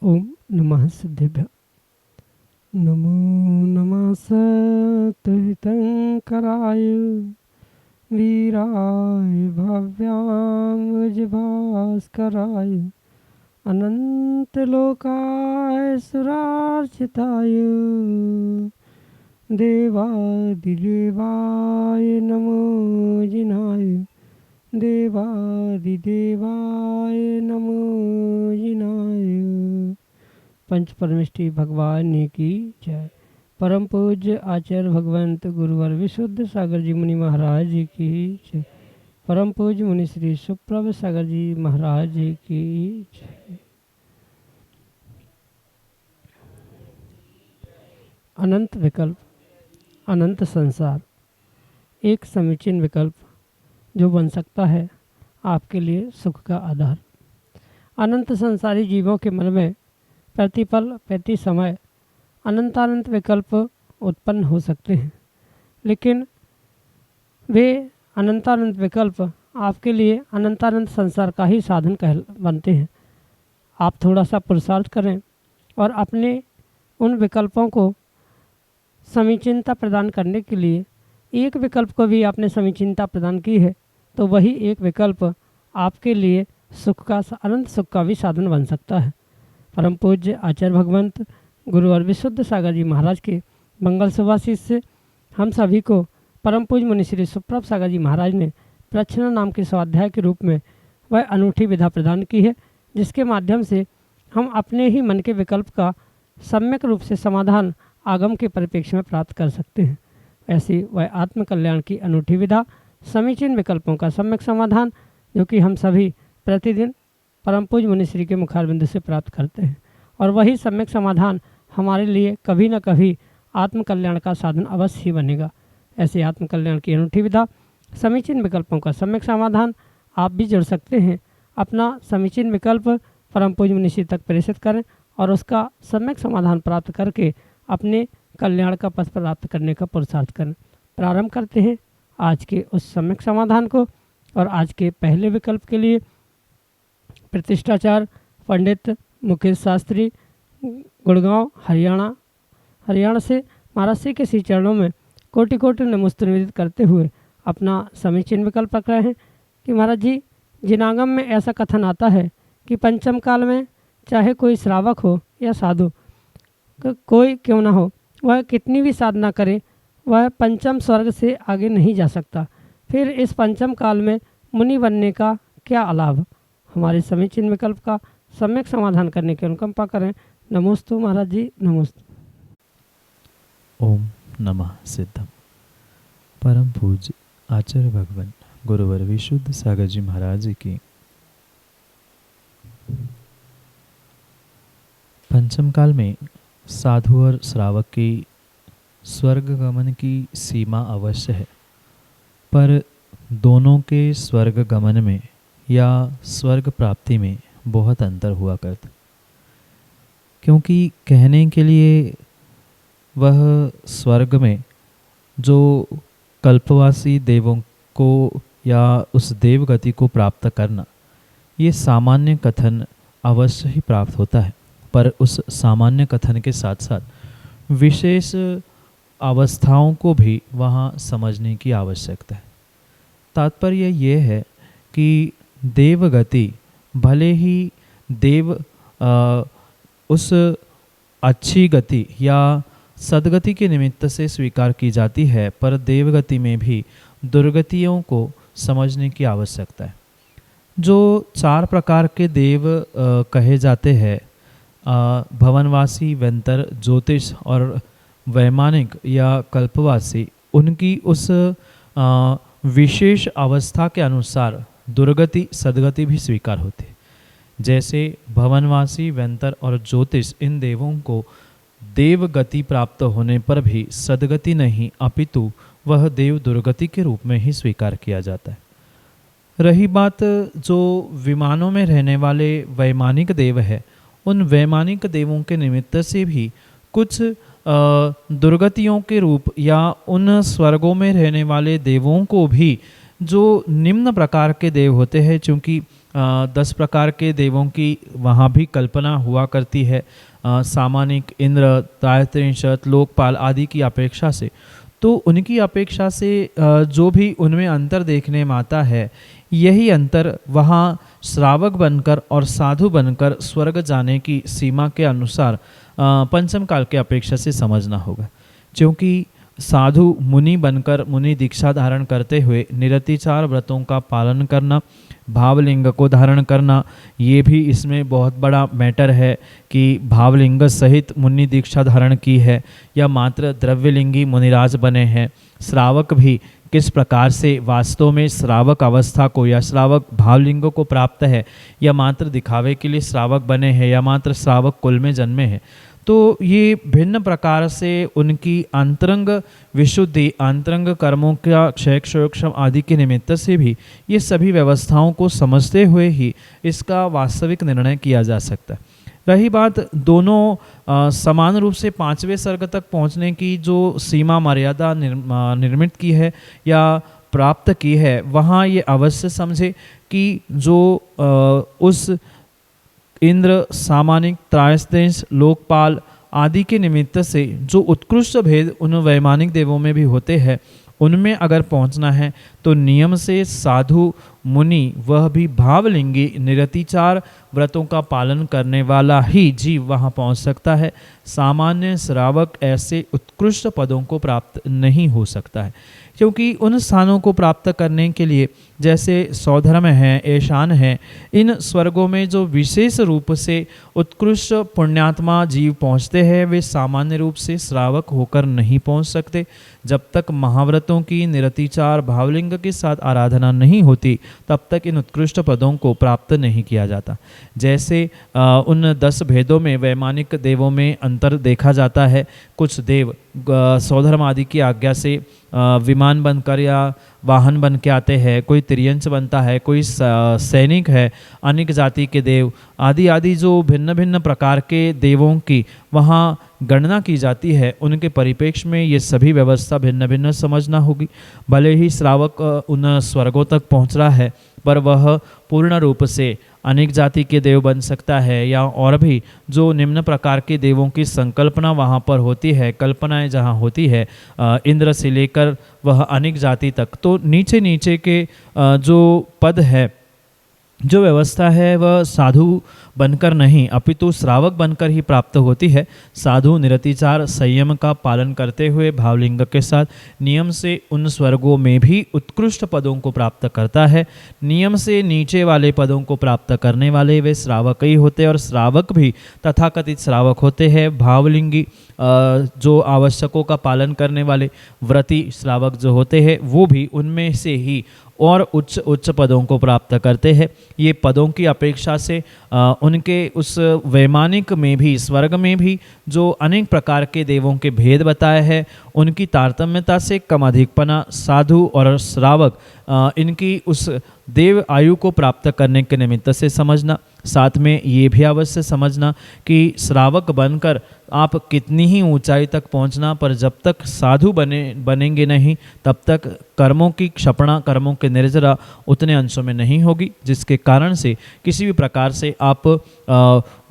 ओम नमः सिद्धेभ्य। नमो नमः सतहितंकराय वीराय भव्याम्बुजभास्कराय अनंतलोकाय सुरार्चिताय देवादिदेवाय नमो जिनाय देवादिदेवाय नमो जिनाय। पंच परमेष्टि भगवान की जय। परम पूज्य आचार्य भगवंत गुरुवर विशुद्ध सागर जी मुनि महाराज जी की जय। परम पूज्य मुनि श्री सुप्रभ सागर जी महाराज जी की जय। अनंत विकल्प, अनंत संसार, एक समीचीन विकल्प जो बन सकता है आपके लिए सुख का आधार। अनंत संसारी जीवों के मन में प्रतिपल प्रति समय अनंतानंत विकल्प उत्पन्न हो सकते हैं, लेकिन वे अनंतानंत विकल्प आपके लिए अनंतानंत संसार का ही साधन बनते हैं। आप थोड़ा सा पुरुषार्थ करें और अपने उन विकल्पों को समीचीनता प्रदान करने के लिए एक विकल्प को भी आपने समीचीनता प्रदान की है तो वही एक विकल्प आपके लिए सुख का अनंत सुख का भी साधन बन सकता है। परम पूज्य आचार्य भगवंत गुरुवर विशुद्ध सागर जी महाराज के मंगल सुभाषिष से हम सभी को परम पूज्य मुनि श्री सुप्रभ सागर जी महाराज ने प्रच्छना नाम के स्वाध्याय के रूप में वह अनूठी विधा प्रदान की है, जिसके माध्यम से हम अपने ही मन के विकल्प का सम्यक रूप से समाधान आगम के परिप्रेक्ष्य में प्राप्त कर सकते हैं। ऐसी वह आत्मकल्याण की अनूठी विधा समीचीन विकल्पों का सम्यक समाधान, जो कि हम सभी प्रतिदिन परम पूज्य मुनि श्री के मुखारबिंद से प्राप्त करते हैं, और वही सम्यक समाधान हमारे लिए कभी न कभी आत्मकल्याण का साधन अवश्य ही बनेगा। ऐसे आत्मकल्याण की अनूठी विधा समीचीन विकल्पों का सम्यक समाधान आप भी जुड़ सकते हैं। अपना समीचीन विकल्प परम पूज्य मुनि श्री तक प्रेषित करें और उसका सम्यक समाधान प्राप्त करके अपने कल्याण का पथ प्राप्त करने का पुरुषार्थ करें। प्रारंभ करते हैं आज के उस सम्यक समाधान को। और आज के पहले विकल्प के लिए प्रतिष्ठाचार्य पंडित मुकेश शास्त्री गुड़गांव हरियाणा से महाराज श्री के श्री चरणों में कोटि कोटि नमस्ते निवेदित करते हुए अपना समीचीन विकल्प रख रहे हैं कि महाराज जी, जिनागम में ऐसा कथन आता है कि पंचम काल में चाहे कोई श्रावक हो या साधु कोई क्यों ना हो, वह कितनी भी साधना करे वह पंचम स्वर्ग से आगे नहीं जा सकता। फिर इस पंचम काल में मुनि बनने का क्या लाभ। हमारे समीचीन विकल्प का सम्यक समाधान करने की अनुकंपा करें। नमोस्तु महाराज जी, नमोस्तु। ओम नमः सिद्धम। परम पूज्य आचार्य भगवान गुरुवर विशुद्ध सागर जी महाराज की पंचम काल में साधु और श्रावक की स्वर्ग गमन की सीमा अवश्य है, पर दोनों के स्वर्ग गमन में या स्वर्ग प्राप्ति में बहुत अंतर हुआ करता, क्योंकि कहने के लिए वह स्वर्ग में जो कल्पवासी देवों को या उस देव गति को प्राप्त करना, ये सामान्य कथन अवश्य ही प्राप्त होता है, पर उस सामान्य कथन के साथ साथ विशेष अवस्थाओं को भी वहाँ समझने की आवश्यकता है। तात्पर्य ये है कि देवगति भले ही देव उस अच्छी गति या सद्गति के निमित्त से स्वीकार की जाती है, पर देवगति में भी दुर्गतियों को समझने की आवश्यकता है। जो चार प्रकार के देव कहे जाते हैं, भवनवासी, वेंतर, ज्योतिष और वैमानिक या कल्पवासी, उनकी उस विशेष अवस्था के अनुसार दुर्गति सदगति भी स्वीकार होती है। जैसे भवनवासी, व्यंतर और ज्योतिष इन देवों को देव गति प्राप्त होने पर भी सदगति नहीं अपितु वह देव दुर्गति के रूप में ही स्वीकार किया जाता है। रही बात जो विमानों में रहने वाले वैमानिक देव है, उन वैमानिक देवों के निमित्त से भी कुछ दुर्गतियों के रूप या उन स्वर्गों में रहने वाले देवों को भी जो निम्न प्रकार के देव होते हैं, चूँकि 10 प्रकार के देवों की वहाँ भी कल्पना हुआ करती है सामानिक, इंद्र, त्रायस्त्रिंशत, लोकपाल आदि की अपेक्षा से, तो उनकी अपेक्षा से जो भी उनमें अंतर देखने में आता है, यही अंतर वहाँ श्रावक बनकर और साधु बनकर स्वर्ग जाने की सीमा के अनुसार पंचम काल के अपेक्षा से समझना होगा। क्योंकि साधु मुनि बनकर मुनि दीक्षा धारण करते हुए निरतिचार व्रतों का पालन करना, भावलिंग को धारण करना, ये भी इसमें बहुत बड़ा मैटर है कि भावलिंग सहित मुनि दीक्षा धारण की है या मात्र द्रव्यलिंगी मुनिराज बने हैं। श्रावक भी किस प्रकार से वास्तव में श्रावक अवस्था को या श्रावक भावलिंग को प्राप्त है, या मात्र दिखावे के लिए श्रावक बने हैं, या मात्र श्रावक कुल में जन्मे हैं। तो ये भिन्न प्रकार से उनकी अंतरंग विशुद्धि, अंतरंग कर्मों का क्षय क्षयोक्षम आदि के निमित्त से भी ये सभी व्यवस्थाओं को समझते हुए ही इसका वास्तविक निर्णय किया जा सकता है। रही बात दोनों समान रूप से 5वें सर्ग तक पहुंचने की जो सीमा मर्यादा निर्मित की है या प्राप्त की है, वहाँ ये अवश्य समझे कि जो उस इंद्र, सामानिक, त्रायस्तेंस, लोकपाल आदि के निमित्त से जो उत्कृष्ट भेद उन वैमानिक देवों में भी होते हैं, उनमें अगर पहुंचना है तो नियम से साधु मुनि, वह भी भावलिंगी निरतिचार व्रतों का पालन करने वाला ही जीव वहां पहुंच सकता है। सामान्य श्रावक ऐसे उत्कृष्ट पदों को प्राप्त नहीं हो सकता है, क्योंकि उन स्थानों को प्राप्त करने के लिए जैसे सौधर्म है, ऐशान है, इन स्वर्गों में जो विशेष रूप से उत्कृष्ट पुण्यात्मा जीव पहुँचते हैं, वे सामान्य रूप से श्रावक होकर नहीं पहुँच सकते। जब तक महाव्रतों की निरतिचार भावलिंग के साथ आराधना नहीं होती, तब तक इन उत्कृष्ट पदों को प्राप्त नहीं किया जाता। जैसे उन 10 भेदों में वैमानिक देवों में अंतर देखा जाता है। कुछ देव सौधर्म आदि की आज्ञा से विमान बनकर या वाहन बन के आते हैं, कोई तिर्यंच बनता है, कोई सैनिक है, अनेक जाति के देव आदि आदि जो भिन्न भिन्न प्रकार के देवों की वहाँ गणना की जाती है, उनके परिप्रेक्ष्य में ये सभी व्यवस्था भिन्न भिन्न समझना होगी। भले ही श्रावक उन स्वर्गों तक पहुँच रहा है, पर वह पूर्ण रूप से अनेक जाति के देव बन सकता है, या और भी जो निम्न प्रकार के देवों की संकल्पना वहाँ पर होती है, कल्पनाएं जहाँ होती है, इंद्र से लेकर वह अनेक जाति तक, तो नीचे नीचे के जो पद है, जो व्यवस्था है, वह साधु बनकर नहीं अपितु श्रावक बनकर ही प्राप्त होती है। साधु निरतिचार संयम का पालन करते हुए भावलिंग के साथ नियम से उन स्वर्गों में भी उत्कृष्ट पदों को प्राप्त करता है। नियम से नीचे वाले पदों को प्राप्त करने वाले वे श्रावक ही होते हैं, और श्रावक भी तथाकथित श्रावक होते हैं। भावलिंगी जो आवश्यकों का पालन करने वाले व्रती श्रावक जो होते हैं, वो भी उनमें से ही और उच्च उच्च पदों को प्राप्त करते हैं। ये पदों की अपेक्षा से उनके उस वैमानिक में भी, स्वर्ग में भी जो अनेक प्रकार के देवों के भेद बताए हैं, उनकी तारतम्यता से कम अधिकपना साधु और श्रावक इनकी उस देव आयु को प्राप्त करने के निमित्त से समझना। साथ में ये भी अवश्य समझना कि श्रावक बनकर आप कितनी ही ऊंचाई तक पहुंचना, पर जब तक साधु बनेंगे नहीं, तब तक कर्मों की क्षपणा, कर्मों के निर्जरा उतने अंशों में नहीं होगी, जिसके कारण से किसी भी प्रकार से आप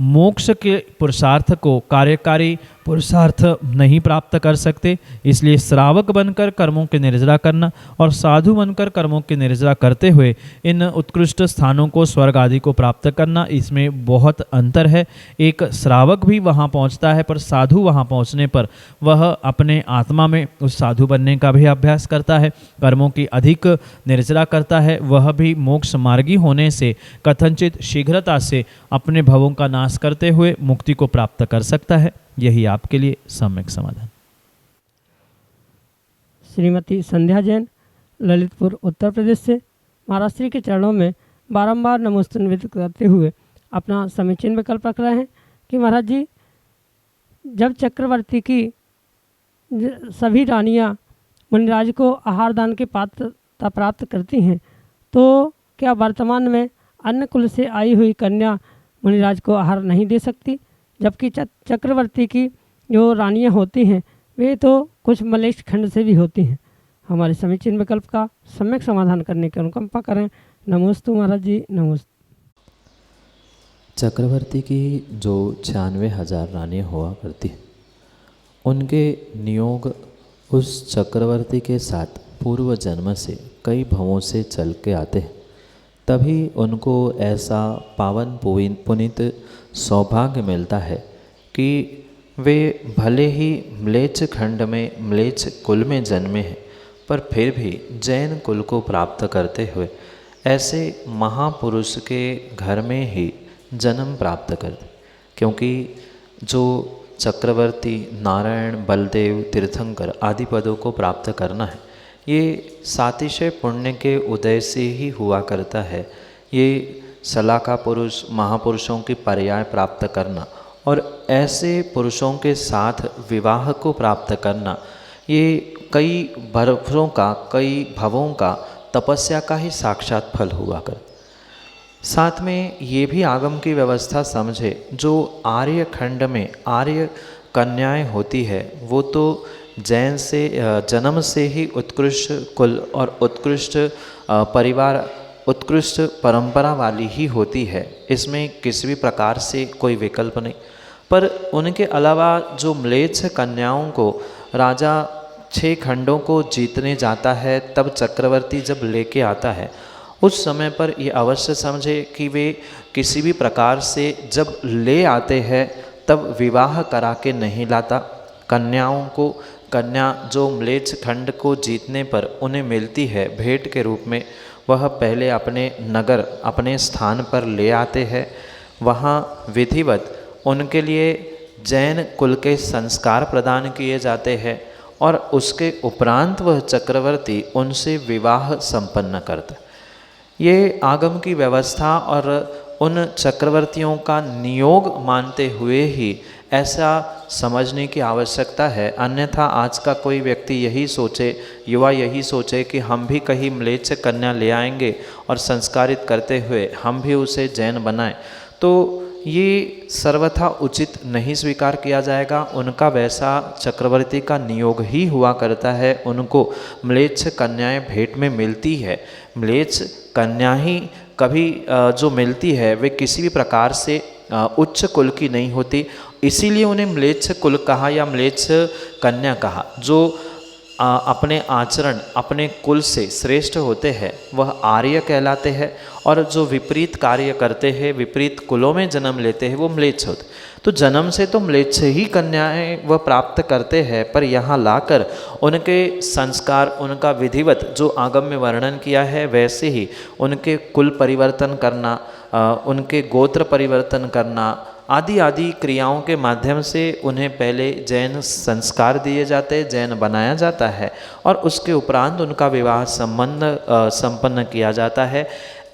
मोक्ष के पुरुषार्थ को, कार्यकारी पुरुषार्थ नहीं प्राप्त कर सकते। इसलिए श्रावक बनकर कर्मों के निर्जरा करना और साधु बनकर कर्मों की निर्जरा करते हुए इन उत्कृष्ट स्थानों को, स्वर्ग आदि को प्राप्त करना, इसमें बहुत अंतर है। एक श्रावक भी वहाँ पहुँचता है, पर साधु वहाँ पहुँचने पर वह अपने आत्मा में उस साधु बनने का भी अभ्यास करता है, कर्मों की अधिक निर्जरा करता है। वह भी मोक्ष मार्गी होने से कथनचित शीघ्रता से अपने भवों का नाश करते हुए मुक्ति को प्राप्त कर सकता है। यही आपके लिए सम्यक समाधान। श्रीमती संध्या जैन, ललितपुर उत्तर प्रदेश से महाराज श्री के चरणों में बारंबार नमोस्तु निवेदित करते हुए अपना समीचीन विकल्प रख रहे हैं कि महाराज जी, जब चक्रवर्ती की सभी रानियां मुनिराज को आहार दान की पात्रता प्राप्त करती हैं, तो क्या वर्तमान में अन्य कुल से आई हुई कन्या मुनिराज को आहार नहीं दे सकती? जबकि चक्रवर्ती की जो रानियां होती हैं वे तो कुछ मलेच्छ खंड से भी होती हैं। हमारे समीचीन विकल्प का सम्यक समाधान करने की अनुकंपा करें। नमोस्तु महाराज जी, नमोस्तु। चक्रवर्ती की जो 96,000 रानियाँ हुआ करती हैं, उनके नियोग उस चक्रवर्ती के साथ पूर्व जन्म से कई भवों से चल के आते हैं। तभी उनको ऐसा पावन पुनीत सौभाग्य मिलता है कि वे भले ही म्लेच्छ खंड में म्लेच्छ कुल में जन्मे हैं, पर फिर भी जैन कुल को प्राप्त करते हुए ऐसे महापुरुष के घर में ही जन्म प्राप्त करते। क्योंकि जो चक्रवर्ती नारायण, बलदेव, तीर्थंकर आदि पदों को प्राप्त करना है, ये सातिशय पुण्य के उदय से ही हुआ करता है। ये सलाका पुरुष महापुरुषों की पर्याय प्राप्त करना और ऐसे पुरुषों के साथ विवाह को प्राप्त करना, ये कई बरसों का, कई भवों का तपस्या का ही साक्षात फल हुआ कर। साथ में ये भी आगम की व्यवस्था समझे, जो आर्य खंड में आर्य कन्याएं होती है वो तो जैन से जन्म से ही उत्कृष्ट कुल और उत्कृष्ट परिवार, उत्कृष्ट परंपरा वाली ही होती है। इसमें किसी भी प्रकार से कोई विकल्प नहीं। पर उनके अलावा जो म्लेच्छ कन्याओं को राजा 6 खंडों को जीतने जाता है, तब चक्रवर्ती जब लेके आता है, उस समय पर ये अवश्य समझे कि वे किसी भी प्रकार से जब ले आते हैं तब विवाह करा के नहीं लाता। कन्याओं को, कन्या जो म्लेच्छ खंड को जीतने पर उन्हें मिलती है भेंट के रूप में, वह पहले अपने नगर, अपने स्थान पर ले आते हैं। वहाँ विधिवत उनके लिए जैन कुल के संस्कार प्रदान किए जाते हैं और उसके उपरांत वह चक्रवर्ती उनसे विवाह संपन्न करता। ये आगम की व्यवस्था और उन चक्रवर्तियों का नियोग मानते हुए ही ऐसा समझने की आवश्यकता है। अन्यथा आज का कोई व्यक्ति यही सोचे, युवा यही सोचे कि हम भी कहीं म्लेच्छ कन्या ले आएंगे और संस्कारित करते हुए हम भी उसे जैन बनाएं, तो ये सर्वथा उचित नहीं स्वीकार किया जाएगा। उनका वैसा चक्रवर्ती का नियोग ही हुआ करता है, उनको म्लेच्छ कन्याएं भेंट में मिलती है। म्लेच्छ कन्या ही कभी जो मिलती है वे किसी भी प्रकार से उच्च कुल की नहीं होती, इसीलिए उन्हें म्लेच्छ कुल कहा या म्लेच्छ कन्या कहा। जो अपने आचरण, अपने कुल से श्रेष्ठ होते हैं वह आर्य कहलाते हैं, और जो विपरीत कार्य करते हैं, विपरीत कुलों में जन्म लेते हैं, वो म्लेच्छ होते। तो जन्म से तो म्लेच्छ ही कन्याएं वह प्राप्त करते हैं, पर यहाँ लाकर उनके संस्कार, उनका विधिवत जो आगम में वर्णन किया है वैसे ही उनके कुल परिवर्तन करना, उनके गोत्र परिवर्तन करना आदि आदि क्रियाओं के माध्यम से उन्हें पहले जैन संस्कार दिए जाते हैं, जैन बनाया जाता है और उसके उपरांत उनका विवाह संपन्न किया जाता है।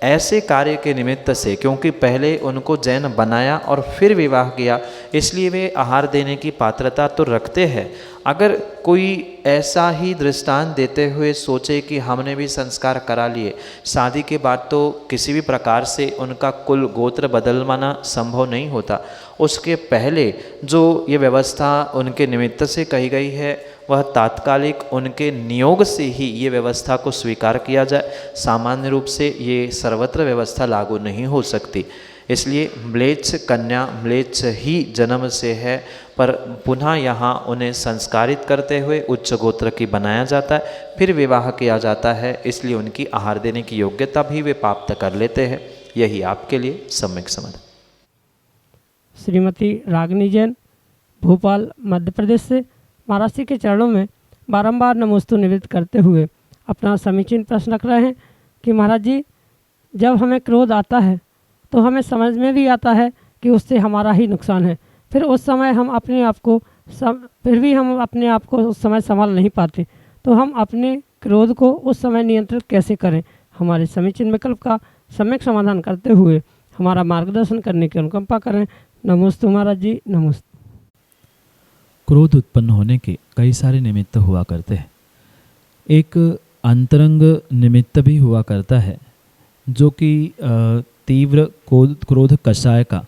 ऐसे कार्य के निमित्त से, क्योंकि पहले उनको जैन बनाया और फिर विवाह किया, इसलिए वे आहार देने की पात्रता तो रखते हैं। अगर कोई ऐसा ही दृष्टांत देते हुए सोचे कि हमने भी संस्कार करा लिए, शादी के बाद तो किसी भी प्रकार से उनका कुल गोत्र बदलवाना संभव नहीं होता, उसके पहले जो ये व्यवस्था उनके निमित्त से कही गई है वह तात्कालिक उनके नियोग से ही ये व्यवस्था को स्वीकार किया जाए। सामान्य रूप से ये सर्वत्र व्यवस्था लागू नहीं हो सकती। इसलिए म्लेच्छ कन्या म्लेच्छ ही जन्म से है, पर पुनः यहाँ उन्हें संस्कारित करते हुए उच्च गोत्र की बनाया जाता है, फिर विवाह किया जाता है, इसलिए उनकी आहार देने की योग्यता भी वे प्राप्त कर लेते हैं। यही आपके लिए सम्यक समझ। श्रीमती रागिनी जैन, भोपाल मध्य प्रदेश से महाराज जी के चरणों में बारंबार नमोस्तु निवेदित करते हुए अपना समीचीन प्रश्न रख रहे हैं कि महाराज जी, जब हमें क्रोध आता है तो हमें समझ में भी आता है कि उससे हमारा ही नुकसान है, फिर उस समय हम अपने आप को फिर भी हम अपने आप को उस समय संभाल नहीं पाते, तो हम अपने क्रोध को उस समय नियंत्रित कैसे करें। हमारे समीचीन विकल्प का सम्यक समाधान करते हुए हमारा मार्गदर्शन करने की अनुकंपा करें। नमोस्तु महाराज जी, नमस्ते। क्रोध उत्पन्न होने के कई सारे निमित्त हुआ करते हैं। एक अंतरंग निमित्त भी हुआ करता है जो कि तीव्र क्रोध कषाय का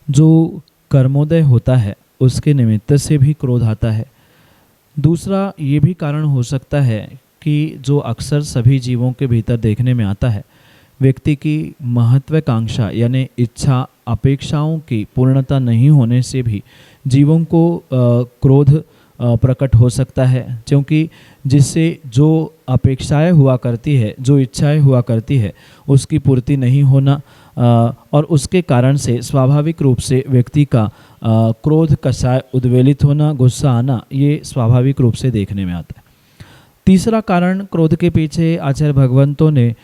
जो कर्मोदय होता है उसके निमित्त से भी क्रोध आता है। दूसरा ये भी कारण हो सकता है कि जो अक्सर सभी जीवों के भीतर देखने में आता है, व्यक्ति की महत्वाकांक्षा यानी इच्छा अपेक्षाओं की पूर्णता नहीं होने से भी जीवों को क्रोध प्रकट हो सकता है, क्योंकि जिससे जो अपेक्षाएं हुआ करती है, जो इच्छाएं हुआ करती है, उसकी पूर्ति नहीं होना और उसके कारण से स्वाभाविक रूप से व्यक्ति का क्रोध कषाय उद्वेलित होना, गुस्सा आना, ये स्वाभाविक रूप से देखने में आता है। तीसरा कारण क्रोध के पीछे आचार्य भगवंतों ने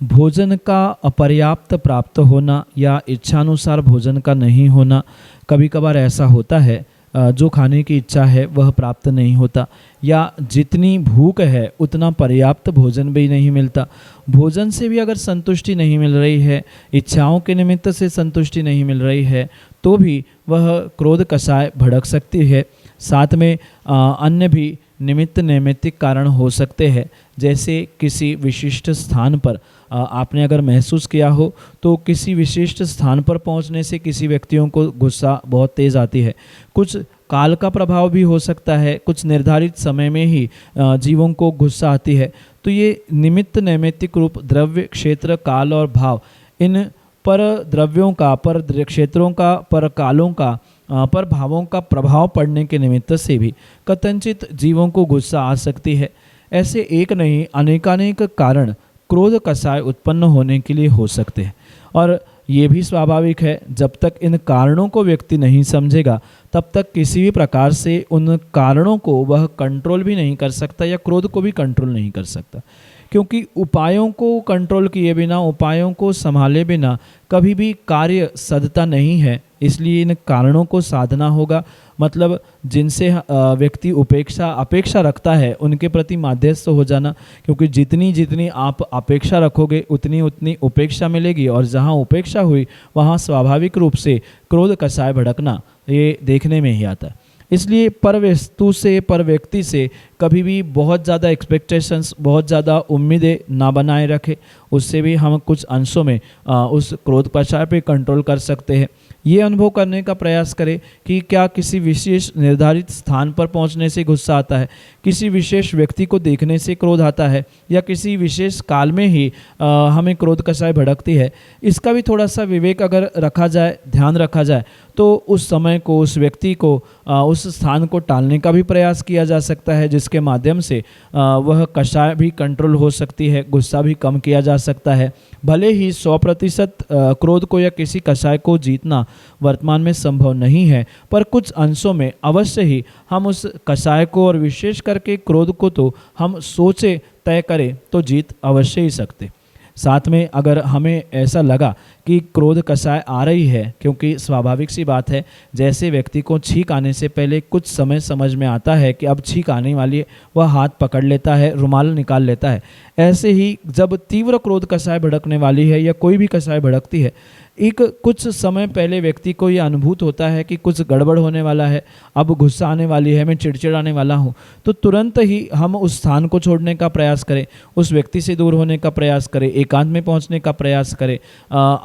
भोजन का अपर्याप्त प्राप्त होना या इच्छानुसार भोजन का नहीं होना। कभी कभार ऐसा होता है जो खाने की इच्छा है वह प्राप्त नहीं होता, या जितनी भूख है उतना पर्याप्त भोजन भी नहीं मिलता। भोजन से भी अगर संतुष्टि नहीं मिल रही है, इच्छाओं के निमित्त से संतुष्टि नहीं मिल रही है, तो भी वह क्रोध कषाय भड़क सकती है। साथ में अन्य भी निमित्त नैमित्तिक कारण हो सकते हैं, जैसे किसी विशिष्ट स्थान पर आपने अगर महसूस किया हो तो किसी विशिष्ट स्थान पर पहुंचने से किसी व्यक्तियों को गुस्सा बहुत तेज़ आती है। कुछ काल का प्रभाव भी हो सकता है, कुछ निर्धारित समय में ही जीवों को गुस्सा आती है। तो ये निमित्त नैमित्तिक रूप द्रव्य, क्षेत्र, काल और भाव, इन पर द्रव्यों का, पर क्षेत्रों का, पर कालों का, पर भावों का प्रभाव पड़ने के निमित्त से भी कथनचित जीवों को गुस्सा आ सकती है। ऐसे एक नहीं अनेकानेक कारण क्रोध कषाय उत्पन्न होने के लिए हो सकते हैं, और ये भी स्वाभाविक है। जब तक इन कारणों को व्यक्ति नहीं समझेगा तब तक किसी भी प्रकार से उन कारणों को वह कंट्रोल भी नहीं कर सकता या क्रोध को भी कंट्रोल नहीं कर सकता, क्योंकि उपायों को कंट्रोल किए बिना, उपायों को संभाले बिना कभी भी कार्य सधता नहीं है। इसलिए इन कारणों को साधना होगा, मतलब जिनसे व्यक्ति अपेक्षा रखता है उनके प्रति माध्यस्थ हो जाना, क्योंकि जितनी जितनी आप अपेक्षा रखोगे उतनी उतनी उपेक्षा मिलेगी, और जहाँ उपेक्षा हुई वहाँ स्वाभाविक रूप से क्रोध कषाय भड़कना ये देखने में ही आता है। इसलिए पर वस्तु से, पर व्यक्ति से कभी भी बहुत ज़्यादा एक्सपेक्टेशंस, बहुत ज़्यादा उम्मीदें ना बनाए रखें। उससे भी हम कुछ अंशों में उस क्रोध कषाय पे कंट्रोल कर सकते हैं। ये अनुभव करने का प्रयास करें कि क्या किसी विशेष निर्धारित स्थान पर पहुंचने से गुस्सा आता है, किसी विशेष व्यक्ति को देखने से क्रोध आता है, या किसी विशेष काल में ही हमें क्रोध कषाय भड़कती है। इसका भी थोड़ा सा विवेक अगर रखा जाए, ध्यान रखा जाए, तो उस समय को, उस व्यक्ति को, उस स्थान को टालने का भी प्रयास किया जा सकता है, जिसके माध्यम से वह कषाय भी कंट्रोल हो सकती है, गुस्सा भी कम किया जा सकता है। भले ही 100% क्रोध को या किसी कषाय को जीतना वर्तमान में संभव नहीं है, पर कुछ अंशों में अवश्य ही हम उस कषाय को और विशेष करके क्रोध को तो हम सोचे तय करें तो जीत अवश्य ही सकते। साथ में अगर हमें ऐसा लगा कि क्रोध कषाय आ रही है, क्योंकि स्वाभाविक सी बात है, जैसे व्यक्ति को छींक आने से पहले कुछ समय समझ में आता है कि अब छींक आने वाली है, वह हाथ पकड़ लेता है, रुमाल निकाल लेता है। ऐसे ही जब तीव्र क्रोध कषाय भड़कने वाली है या कोई भी कषाय भड़कती है, एक कुछ समय पहले व्यक्ति को यह अनुभूत होता है कि कुछ गड़बड़ होने वाला है, अब गुस्सा आने वाली है, मैं चिड़चिड़ाने वाला हूँ, तो तुरंत ही हम उस स्थान को छोड़ने का प्रयास करें, उस व्यक्ति से दूर होने का प्रयास करें, एकांत में पहुँचने का प्रयास करें,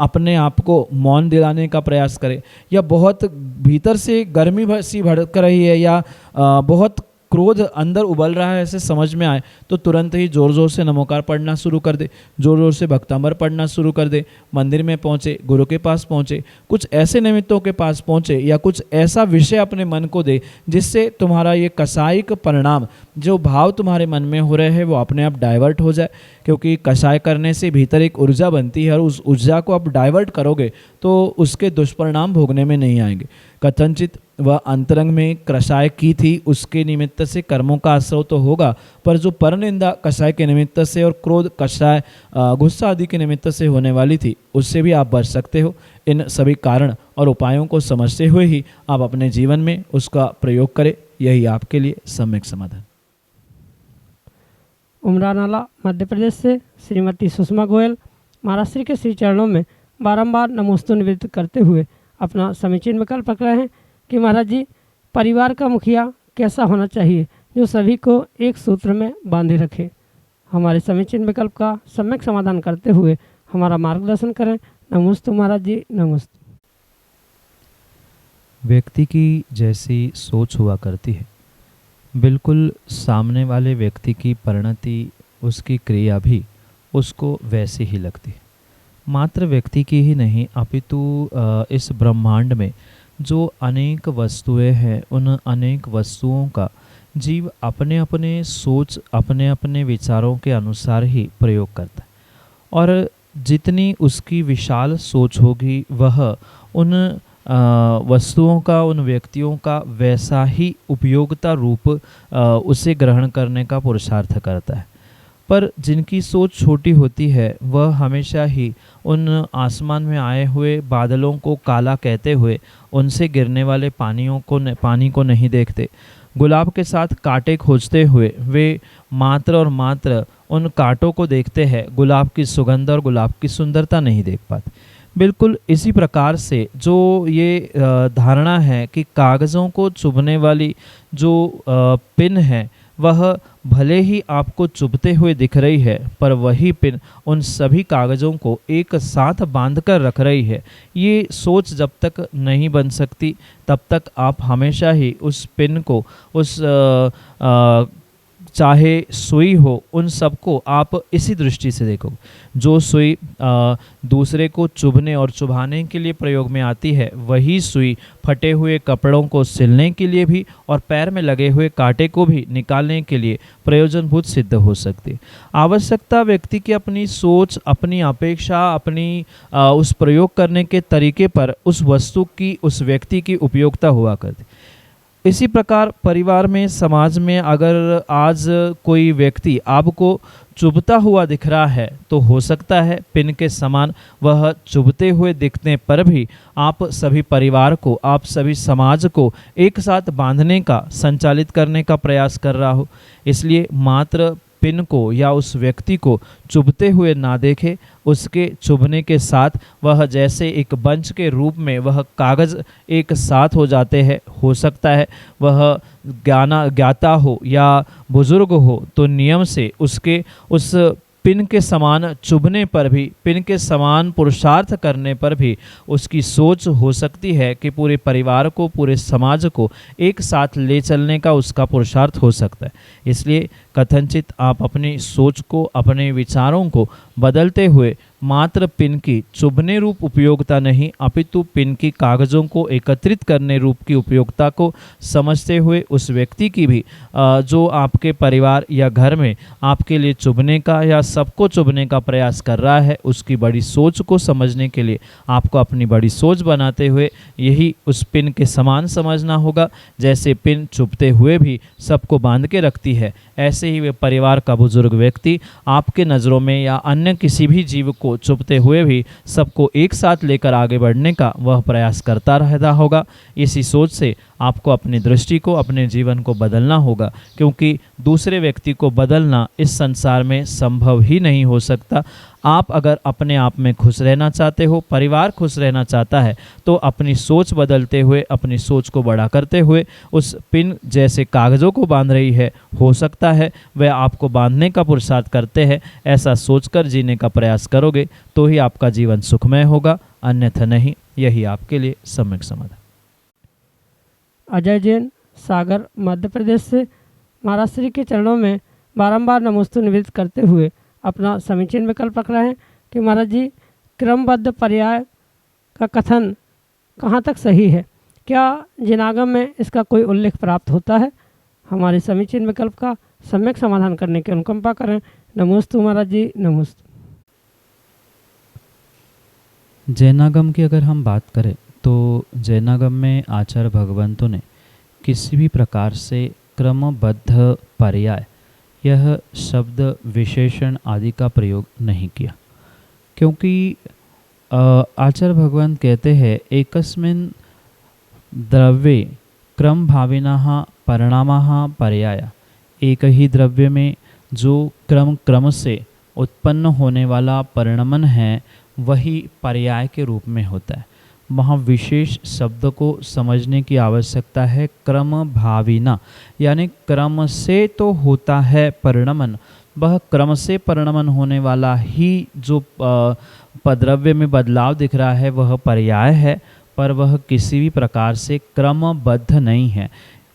अपने आप को मौन दिलाने का प्रयास करें, या बहुत भीतर से गर्मी सी भड़क रही है या बहुत क्रोध अंदर उबल रहा है ऐसे समझ में आए, तो तुरंत ही ज़ोर ज़ोर से नमोकार पढ़ना शुरू कर दे, ज़ोर ज़ोर से भक्तांबर पढ़ना शुरू कर दे, मंदिर में पहुँचे, गुरु के पास पहुँचे, कुछ ऐसे निमित्तों के पास पहुँचे, या कुछ ऐसा विषय अपने मन को दे जिससे तुम्हारा ये कषायिक परिणाम, जो भाव तुम्हारे मन में हो रहे हैं, वो अपने आप डाइवर्ट हो जाए। क्योंकि कषाय करने से भीतर एक ऊर्जा बनती है, और उस ऊर्जा को आप डाइवर्ट करोगे तो उसके दुष्परिणाम भोगने में नहीं आएंगे। कथनचित वह अंतरंग में कषाय की थी, उसके निमित्त से कर्मों का आश्रव तो होगा, पर जो परनिंदा कषाय के निमित्त से और क्रोध कषाय गुस्सा आदि के निमित्त से होने वाली थी, उससे भी आप बच सकते हो। इन सभी कारण और उपायों को समझते हुए ही आप अपने जीवन में उसका प्रयोग करें, यही आपके लिए सम्यक समाधान। उमरानाला मध्य प्रदेश से श्रीमती सुषमा गोयल महाराज श्री के श्री चरणों में बारंबार नमोस्तु निवेदित करते हुए अपना समीचीन विकल्प रख रहे हैं कि महाराज जी परिवार का मुखिया कैसा होना चाहिए जो सभी को एक सूत्र में बांधे रखे। हमारे समीचीन विकल्प का सम्यक समाधान करते हुए हमारा मार्गदर्शन करें। नमोस्तु महाराज जी, नमोस्तु। व्यक्ति की जैसी सोच हुआ करती है, बिल्कुल सामने वाले व्यक्ति की परिणति, उसकी क्रिया भी उसको वैसी ही लगती है। मात्र व्यक्ति की ही नहीं अपितु इस ब्रह्मांड में जो अनेक वस्तुएं हैं, उन अनेक वस्तुओं का जीव अपने अपने सोच, अपने अपने विचारों के अनुसार ही प्रयोग करता है। और जितनी उसकी विशाल सोच होगी वह उन वस्तुओं का, उन व्यक्तियों का वैसा ही उपयोगिता रूप उसे ग्रहण करने का पुरुषार्थ करता है। पर जिनकी सोच छोटी होती है वह हमेशा ही उन आसमान में आए हुए बादलों को काला कहते हुए उनसे गिरने वाले पानी को नहीं देखते। गुलाब के साथ कांटे खोजते हुए वे मात्र और मात्र उन कांटों को देखते हैं, गुलाब की सुगंध और गुलाब की सुंदरता नहीं देख पाते। बिल्कुल इसी प्रकार से जो ये धारणा है कि कागज़ों को चुभने वाली जो पिन है वह भले ही आपको चुभते हुए दिख रही है, पर वही पिन उन सभी कागज़ों को एक साथ बांध कर रख रही है। ये सोच जब तक नहीं बन सकती तब तक आप हमेशा ही उस पिन को, उस चाहे सुई हो, उन सबको आप इसी दृष्टि से देखोगे। जो सुई दूसरे को चुभने और चुभाने के लिए प्रयोग में आती है, वही सुई फटे हुए कपड़ों को सिलने के लिए भी और पैर में लगे हुए कांटे को भी निकालने के लिए प्रयोजनभूत सिद्ध हो सकती है। आवश्यकता व्यक्ति की अपनी सोच, अपनी अपेक्षा, अपनी उस प्रयोग करने के तरीके पर उस वस्तु की, उस व्यक्ति की उपयोगिता हुआ करती। इसी प्रकार परिवार में, समाज में अगर आज कोई व्यक्ति आपको चुभता हुआ दिख रहा है तो हो सकता है पिन के समान वह चुभते हुए दिखने पर भी आप सभी परिवार को, आप सभी समाज को एक साथ बांधने का, संचालित करने का प्रयास कर रहा हो। इसलिए मात्र पिन को या उस व्यक्ति को चुभते हुए ना देखे, उसके चुभने के साथ वह जैसे एक बंच के रूप में वह कागज़ एक साथ हो जाते हैं। हो सकता है वह ज्ञाता हो या बुजुर्ग हो तो नियम से उसके उस पिन के समान चुभने पर भी, पिन के समान पुरुषार्थ करने पर भी उसकी सोच हो सकती है कि पूरे परिवार को, पूरे समाज को एक साथ ले चलने का उसका पुरुषार्थ हो सकता है। इसलिए कथनचित आप अपनी सोच को, अपने विचारों को बदलते हुए मात्र पिन की चुभने रूप उपयोगिता नहीं अपितु पिन की कागज़ों को एकत्रित करने रूप की उपयोगिता को समझते हुए उस व्यक्ति की भी जो आपके परिवार या घर में आपके लिए चुभने का या सबको चुभने का प्रयास कर रहा है, उसकी बड़ी सोच को समझने के लिए आपको अपनी बड़ी सोच बनाते हुए यही उस पिन के समान समझना होगा। जैसे पिन चुभते हुए भी सबको बांध के रखती है, ऐसे ही वे परिवार का बुजुर्ग व्यक्ति आपके नज़रों में या अन्य किसी भी जीव को चुभते हुए भी सबको एक साथ लेकर आगे बढ़ने का वह प्रयास करता रहता होगा। इसी सोच से आपको अपनी दृष्टि को, अपने जीवन को बदलना होगा, क्योंकि दूसरे व्यक्ति को बदलना इस संसार में संभव ही नहीं हो सकता। आप अगर अपने आप में खुश रहना चाहते हो, परिवार खुश रहना चाहता है, तो अपनी सोच बदलते हुए, अपनी सोच को बड़ा करते हुए उस पिन जैसे कागज़ों को बांध रही है, हो सकता है वह आपको बांधने का पुरुषार्थ करते हैं। ऐसा सोचकर जीने का प्रयास करोगे तो ही आपका जीवन सुखमय होगा, अन्यथा नहीं। यही आपके लिए सम्यक समाधान। अजय जैन, सागर, मध्य प्रदेश से महाराज श्री के चरणों में बारंबार नमोस्तु निवेदित करते हुए अपना समीचीन विकल्प रख रहे हैं कि महाराज जी क्रमबद्ध पर्याय का कथन कहाँ तक सही है, क्या जिनागम में इसका कोई उल्लेख प्राप्त होता है? हमारे समीचीन विकल्प का सम्यक समाधान करने की अनुकंपा करें। नमोस्तु महाराज जी, नमोस्तु। जैनागम की अगर हम बात करें तो जैनागम में आचार्य भगवंतों ने किसी भी प्रकार से क्रमबद्ध पर्याय, यह शब्द विशेषण आदि का प्रयोग नहीं किया, क्योंकि आचार्य भगवंत कहते हैं एकस्मिन् द्रव्ये क्रम भाविनः परिणामः पर्याय। एक ही द्रव्य में जो क्रम क्रम से उत्पन्न होने वाला परिणमन है वही पर्याय के रूप में होता है। वहाँ विशेष शब्द को समझने की आवश्यकता है। क्रम भाविना यानी क्रम से तो होता है परिणमन, वह क्रम से परिणमन होने वाला ही जो पद्रव्य में बदलाव दिख रहा है वह पर्याय है, पर वह किसी भी प्रकार से क्रमबद्ध नहीं है।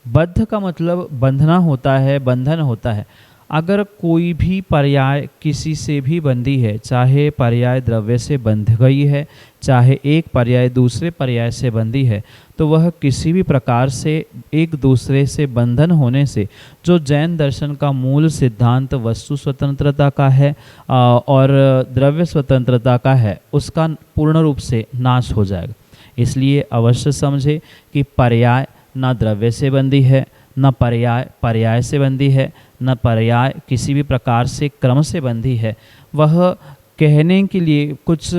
बद्ध का मतलब बंधना होता है, बंधन होता है। अगर कोई भी पर्याय किसी से भी बंधी है, चाहे पर्याय द्रव्य से बंध गई है, चाहे एक पर्याय दूसरे पर्याय से बंधी है, तो वह किसी भी प्रकार से एक दूसरे से बंधन होने से जो जैन दर्शन का मूल सिद्धांत वस्तु स्वतंत्रता का है और द्रव्य स्वतंत्रता का है, उसका पूर्ण रूप से नाश हो जाएगा। इसलिए अवश्य समझे कि पर्याय न द्रव्य से बंधी है, न पर्याय पर्याय से बंधी है, न पर्याय किसी भी प्रकार से क्रम से बंधी है। वह कहने के लिए कुछ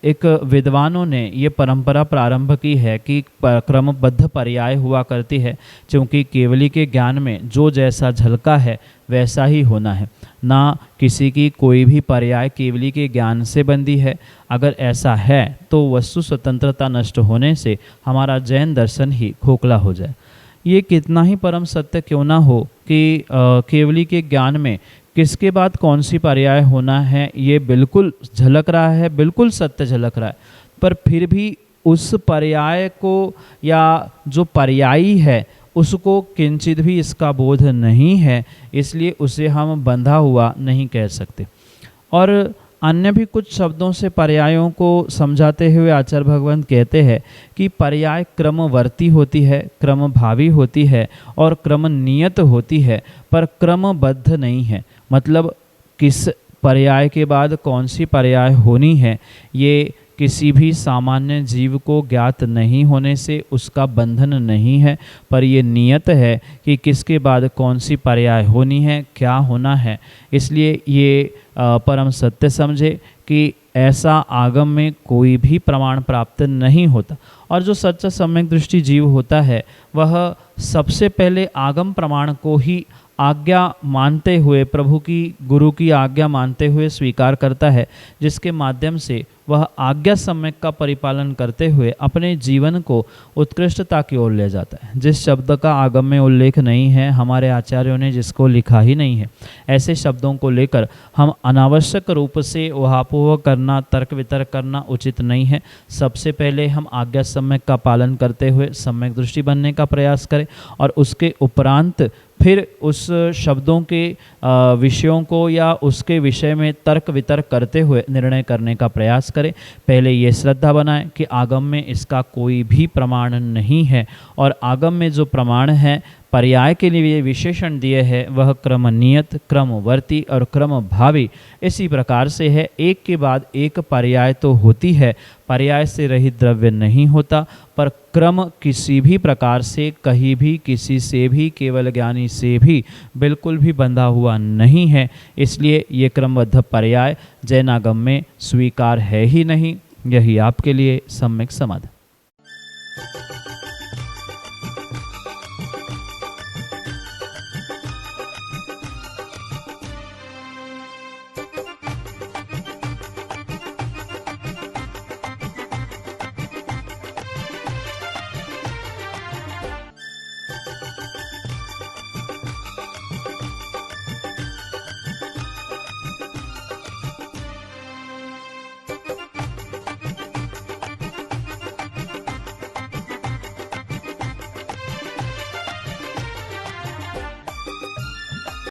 एक विद्वानों ने ये परंपरा प्रारंभ की है कि क्रमबद्ध पर्याय हुआ करती है, क्योंकि केवली के ज्ञान में जो जैसा झलका है वैसा ही होना है, ना किसी की कोई भी पर्याय केवली के ज्ञान से बंधी है। अगर ऐसा है तो वस्तु स्वतंत्रता नष्ट होने से हमारा जैन दर्शन ही खोखला हो जाए। ये कितना ही परम सत्य क्यों ना हो कि केवली के ज्ञान में किसके बाद कौन सी पर्याय होना है ये बिल्कुल झलक रहा है, बिल्कुल सत्य झलक रहा है, पर फिर भी उस पर्याय को या जो पर्यायी है उसको किंचित भी इसका बोध नहीं है, इसलिए उसे हम बंधा हुआ नहीं कह सकते। और अन्य भी कुछ शब्दों से पर्यायों को समझाते हुए आचार्य भगवंत कहते हैं कि पर्याय क्रमवर्ती होती है, क्रमभावी होती है और क्रम नियत होती है, पर क्रमबद्ध नहीं है। मतलब किस पर्याय के बाद कौन सी पर्याय होनी है ये किसी भी सामान्य जीव को ज्ञात नहीं होने से उसका बंधन नहीं है, पर ये नियत है कि किसके बाद कौन सी पर्याय होनी है, क्या होना है। इसलिए ये परम सत्य समझे कि ऐसा आगम में कोई भी प्रमाण प्राप्त नहीं होता, और जो सच्चा सम्यक दृष्टि जीव होता है वह सबसे पहले आगम प्रमाण को ही आज्ञा मानते हुए, प्रभु की गुरु की आज्ञा मानते हुए स्वीकार करता है, जिसके माध्यम से वह आज्ञा सम्यक का परिपालन करते हुए अपने जीवन को उत्कृष्टता की ओर ले जाता है। जिस शब्द का आगम में उल्लेख नहीं है, हमारे आचार्यों ने जिसको लिखा ही नहीं है, ऐसे शब्दों को लेकर हम अनावश्यक रूप से उहापोह करना, तर्क वितर्क करना उचित नहीं है। सबसे पहले हम आज्ञा सम्यक का पालन करते हुए सम्यक दृष्टि बनने का प्रयास करें, और उसके उपरांत फिर उस शब्दों के विषयों को या उसके विषय में तर्क वितर्क करते हुए निर्णय करने का प्रयास करें। पहले ये श्रद्धा बनाएं कि आगम में इसका कोई भी प्रमाण नहीं है, और आगम में जो प्रमाण है पर्याय के लिए विशेषण दिए हैं वह क्रम नियत, क्रमवर्ती और क्रमभावी इसी प्रकार से है। एक के बाद एक पर्याय तो होती है, पर्याय से रहित द्रव्य नहीं होता, पर क्रम किसी भी प्रकार से कहीं भी किसी से भी केवल ज्ञानी से भी बिल्कुल भी बंधा हुआ नहीं है। इसलिए ये क्रमबद्ध पर्याय जैनागम में स्वीकार है ही नहीं। यही आपके लिए सम्यक समाधान।